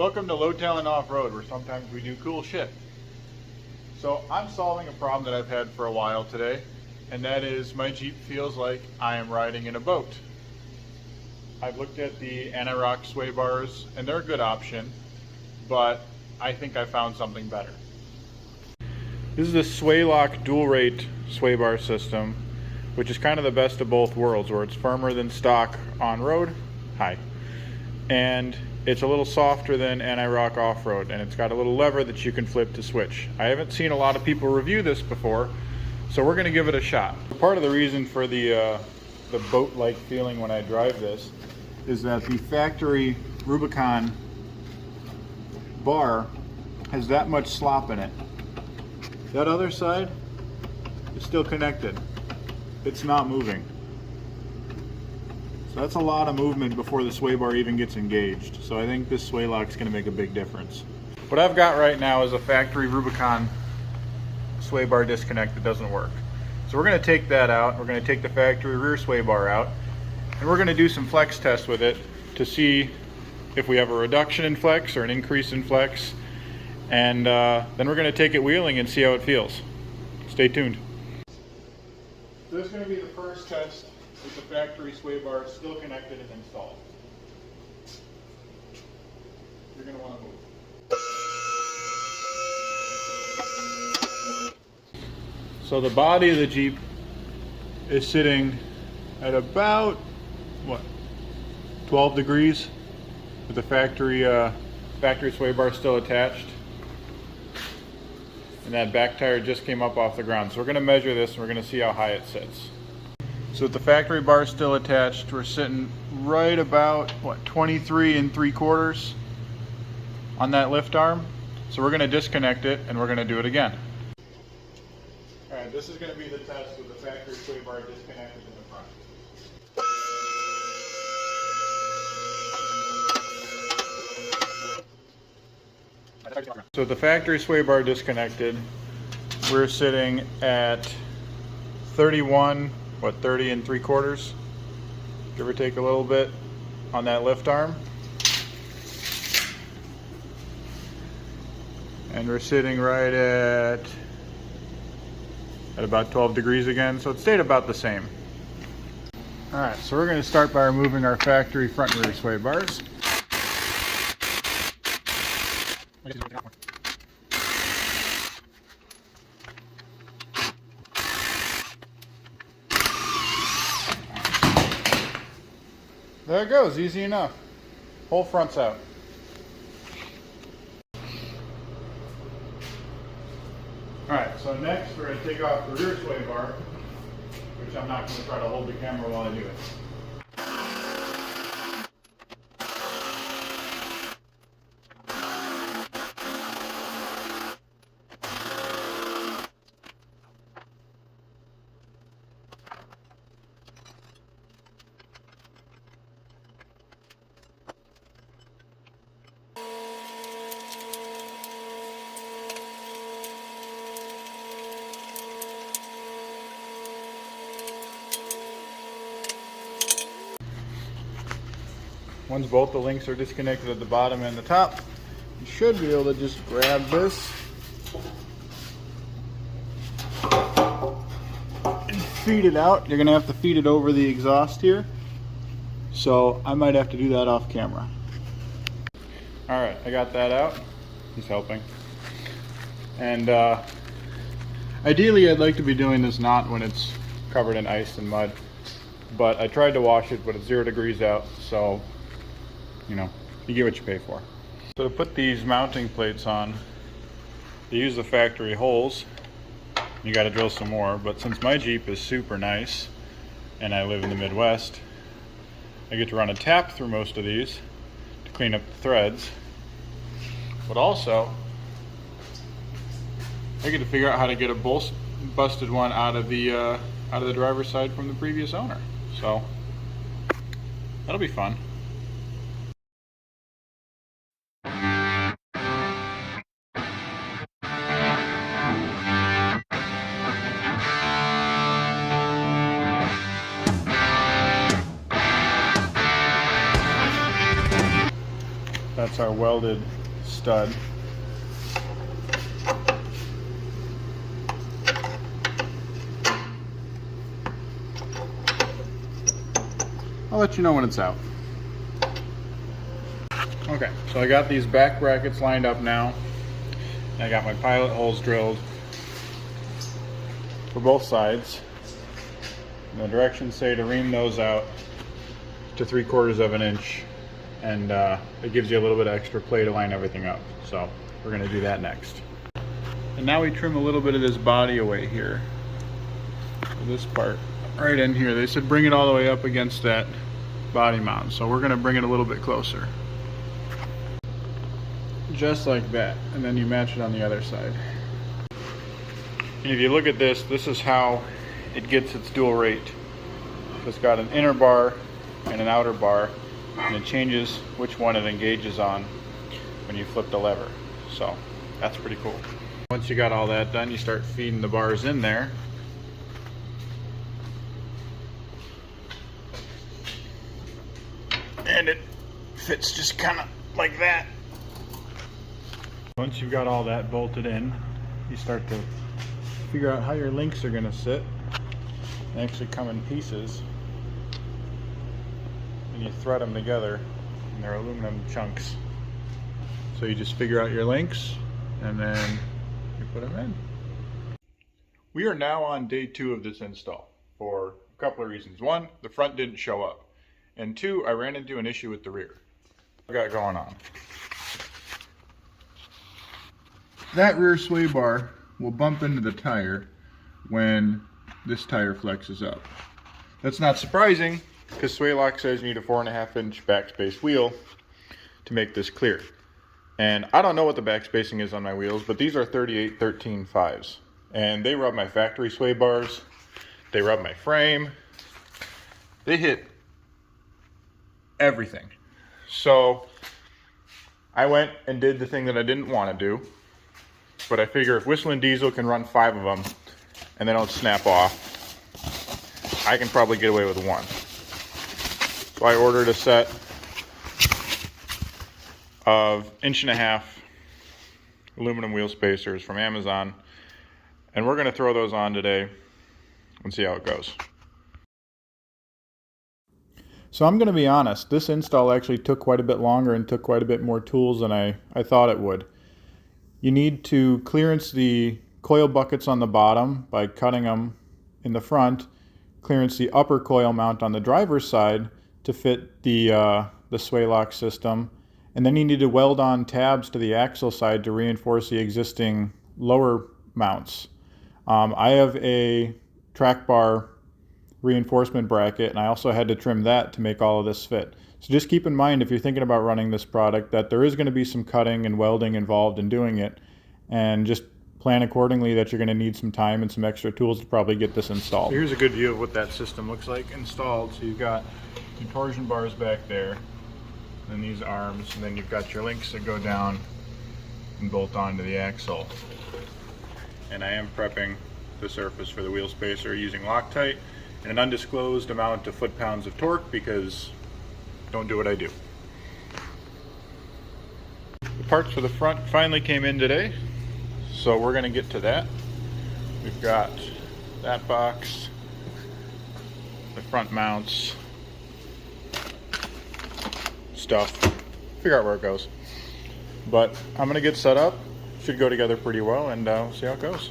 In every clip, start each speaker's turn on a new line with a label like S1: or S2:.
S1: Welcome to Low Talent Off-Road, where sometimes we do cool shit. So I'm solving a problem that I've had for a while today, and that is my Jeep feels like I am riding in a boat. I've looked at the anti-rock sway bars, and they're a good option, but I think I found something better. This is the Sway-Loc dual rate sway bar system, which is kind of the best of both worlds, where it's firmer than stock on-road, and it's a little softer than anti-rock off-road, and it's got a little lever that you can flip to switch. I haven't seen a lot of people review this before, so we're going to give it a shot. Part of the reason for the boat-like feeling when I drive this is that the factory Rubicon bar has that much slop in it. That other side is still connected. It's not moving. So that's a lot of movement before the sway bar even gets engaged. So I think this Sway-Loc is going to make a big difference. What I've got right now is a factory Rubicon sway bar disconnect that doesn't work. So we're going to take that out. We're going to take the factory rear sway bar out, and we're going to do some flex tests with it to see if we have a reduction in flex or an increase in flex. And then we're going to take it wheeling and see how it feels. Stay tuned. So this is going to be the first test with the factory sway bar still connected and installed. You're going to want to move. So the body of the Jeep is sitting at about, 12 degrees with the factory sway bar still attached. And that back tire just came up off the ground. So we're going to measure this and we're going to see how high it sits. So with the factory bar still attached, we're sitting right about 23 3/4 on that lift arm. So we're going to disconnect it and we're going to do it again. Alright, this is going to be the test with the factory sway bar disconnected in the front. So with the factory sway bar disconnected, we're sitting at 30 3/4, give or take a little bit on that lift arm. And we're sitting right at about 12 degrees again, so it stayed about the same. Alright, so we're going to start by removing our factory front and rear sway bars. There it goes, easy enough. Whole front's out. Alright, so next we're going to take off the rear sway bar, which I'm not going to try to hold the camera while I do it. Once both the links are disconnected at the bottom and the top, you should be able to just grab this and feed it out. You're going to have to feed it over the exhaust here, so I might have to do that off camera. Alright, I got that out. He's helping. And ideally I'd like to be doing this not when it's covered in ice and mud, but I tried to wash it, but it's 0 degrees out, so you know, you get what you pay for. So to put these mounting plates on, they use the factory holes. You got to drill some more, but since my Jeep is super nice and I live in the Midwest, I get to run a tap through most of these to clean up the threads, but also I get to figure out how to get a busted one out of the driver's side from the previous owner. So that'll be fun. That's our welded stud. I'll let you know when it's out. Okay, so I got these back brackets lined up now. I got my pilot holes drilled for both sides. And the directions say to ream those out to 3/4 of an inch, and it gives you a little bit of extra play to line everything up. So we're going to do that next. And now we trim a little bit of this body away here. This part right in here. They said bring it all the way up against that body mount, so we're going to bring it a little bit closer. Just like that, and then you match it on the other side. And if you look at this, this is how it gets its dual rate. It's got an inner bar and an outer bar, and it changes which one it engages on when you flip the lever. So that's pretty cool. Once you got all that done, you start feeding the bars in there. And it fits just kind of like that. Once you've got all that bolted in, you start to figure out how your links are going to sit. They actually come in pieces, and you thread them together, and they're aluminum chunks. So you just figure out your links, and then you put them in. We are now on day 2 of this install for a couple of reasons. 1, the front didn't show up, and 2, I ran into an issue with the rear. What I got going on? That rear sway bar will bump into the tire when this tire flexes up. That's not surprising, because Sway-Loc says you need a 4.5-inch backspace wheel to make this clear. And I don't know what the backspacing is on my wheels, but these are 38-13-5s. And they rub my factory sway bars, they rub my frame, they hit everything. So I went and did the thing that I didn't want to do. But I figure if Whistling Diesel can run 5 of them and they don't snap off, I can probably get away with 1. So I ordered a set of 1.5-inch aluminum wheel spacers from Amazon, and we're going to throw those on today and see how it goes. So I'm going to be honest, this install actually took quite a bit longer and took quite a bit more tools than I thought it would. You need to clearance the coil buckets on the bottom by cutting them in the front, clearance the upper coil mount on the driver's side to fit the Sway-Loc system, and then you need to weld on tabs to the axle side to reinforce the existing lower mounts. I have a track bar reinforcement bracket, and I also had to trim that to make all of this fit. So just keep in mind, if you're thinking about running this product, that there is going to be some cutting and welding involved in doing it, and just plan accordingly that you're going to need some time and some extra tools to probably get this installed. So here's a good view of what that system looks like installed. So you've got your torsion bars back there, and these arms, and then you've got your links that go down and bolt onto the axle. And I am prepping the surface for the wheel spacer using Loctite and an undisclosed amount of foot-pounds of torque, because don't do what I do. The parts for the front finally came in today, so we're going to get to that. We've got that box, the front mounts, stuff, figure out where it goes. But I'm going to get set up, should go together pretty well, and we'll see how it goes.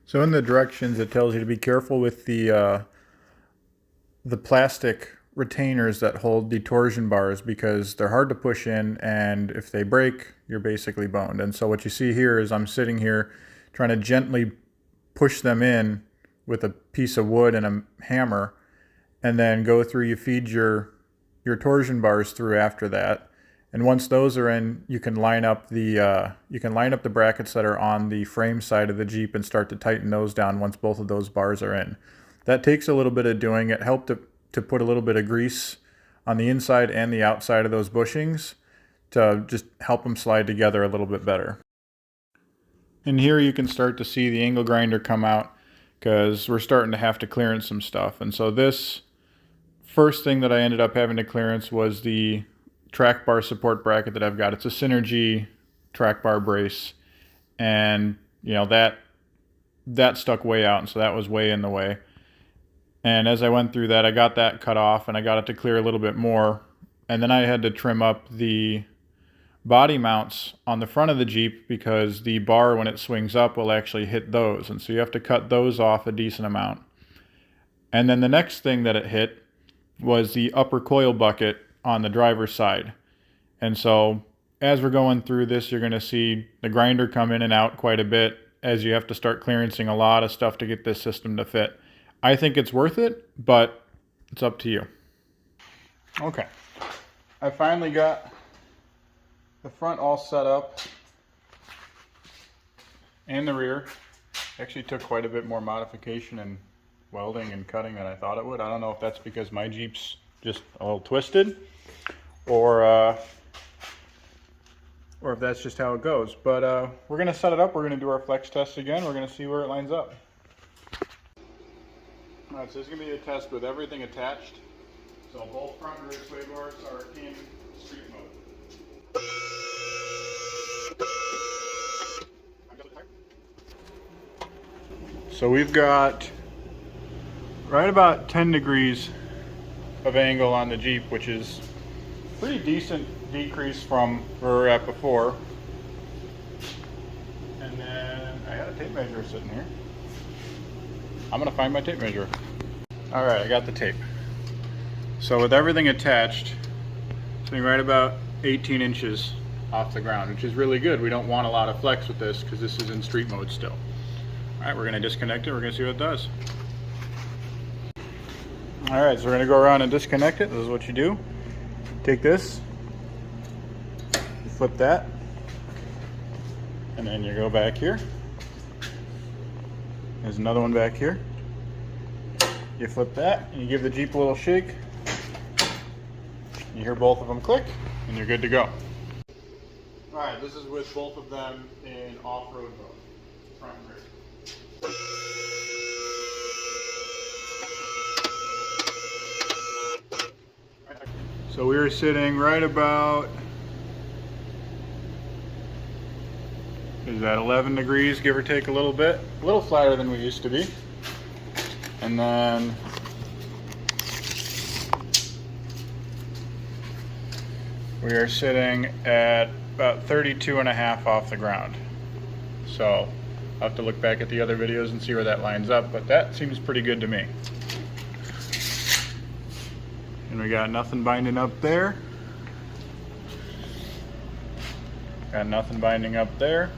S1: So in the directions, it tells you to be careful with the plastic retainers that hold the torsion bars, because they're hard to push in, and if they break, you're basically boned. And so what you see here is I'm sitting here trying to gently push them in with a piece of wood and a hammer, and then go through, you feed your torsion bars through after that. And once those are in, you can line up the brackets that are on the frame side of the Jeep and start to tighten those down once both of those bars are in. That takes a little bit of doing. It helped to put a little bit of grease on the inside and the outside of those bushings to just help them slide together a little bit better. And here you can start to see the angle grinder come out, because we're starting to have to clearance some stuff. And so this first thing that I ended up having to clearance was the track bar support bracket that I've got. It's a Synergy track bar brace, and you know that stuck way out, and so that was way in the way. And as I went through that, I got that cut off, and I got it to clear a little bit more, and then I had to trim up the body mounts on the front of the Jeep because the bar, when it swings up, will actually hit those, and so you have to cut those off a decent amount. And then the next thing that it hit was the upper coil bucket on the driver's side. And so as we're going through this, you're going to see the grinder come in and out quite a bit as you have to start clearancing a lot of stuff to get this system to fit. I think it's worth it, but it's up to you. Okay, I finally got the front all set up and the rear. Actually took quite a bit more modification and welding and cutting than I thought it would. I don't know if that's because my Jeep's just a little twisted or if that's just how it goes. But we're gonna set it up. We're gonna do our flex test again. We're gonna see where it lines up. All right, so this is gonna be a test with everything attached. So both front and rear sway bars are in street mode. So we've got right about 10 degrees of angle on the Jeep, which is pretty decent decrease from where we were at before. And then I had a tape measure sitting here. I'm gonna find my tape measure. All right, I got the tape. So with everything attached, sitting right about 18 inches off the ground, which is really good. We don't want a lot of flex with this because this is in street mode still. All right, we're gonna disconnect it. We're gonna see what it does. All right, so we're gonna go around and disconnect it. This is what you do. Take this, you flip that, and then you go back here. There's another one back here. You flip that, and you give the Jeep a little shake. You hear both of them click, and you're good to go. All right, this is with both of them in off-road mode, front and rear. So we were sitting right about, is that 11 degrees, give or take a little bit. A little flatter than we used to be. And then we are sitting at about 32.5 off the ground. So I'll have to look back at the other videos and see where that lines up, but that seems pretty good to me. And we got nothing binding up there. Got nothing binding up there.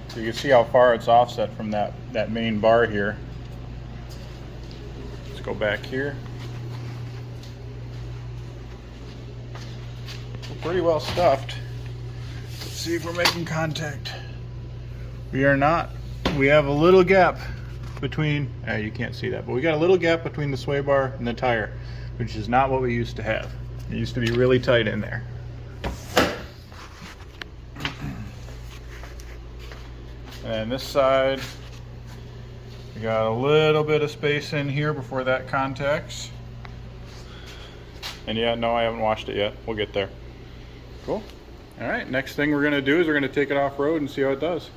S1: So you can see how far it's offset from that main bar here. Let's go back here. We're pretty well stuffed. Let's see if we're making contact. We are not. We have a little gap between, you can't see that, but we got a little gap between the sway bar and the tire, which is not what we used to have. It used to be really tight in there. And this side, we got a little bit of space in here before that contacts. And yeah, no, I haven't washed it yet. We'll get there. Cool. All right, next thing we're gonna do is we're gonna take it off-road and see how it does.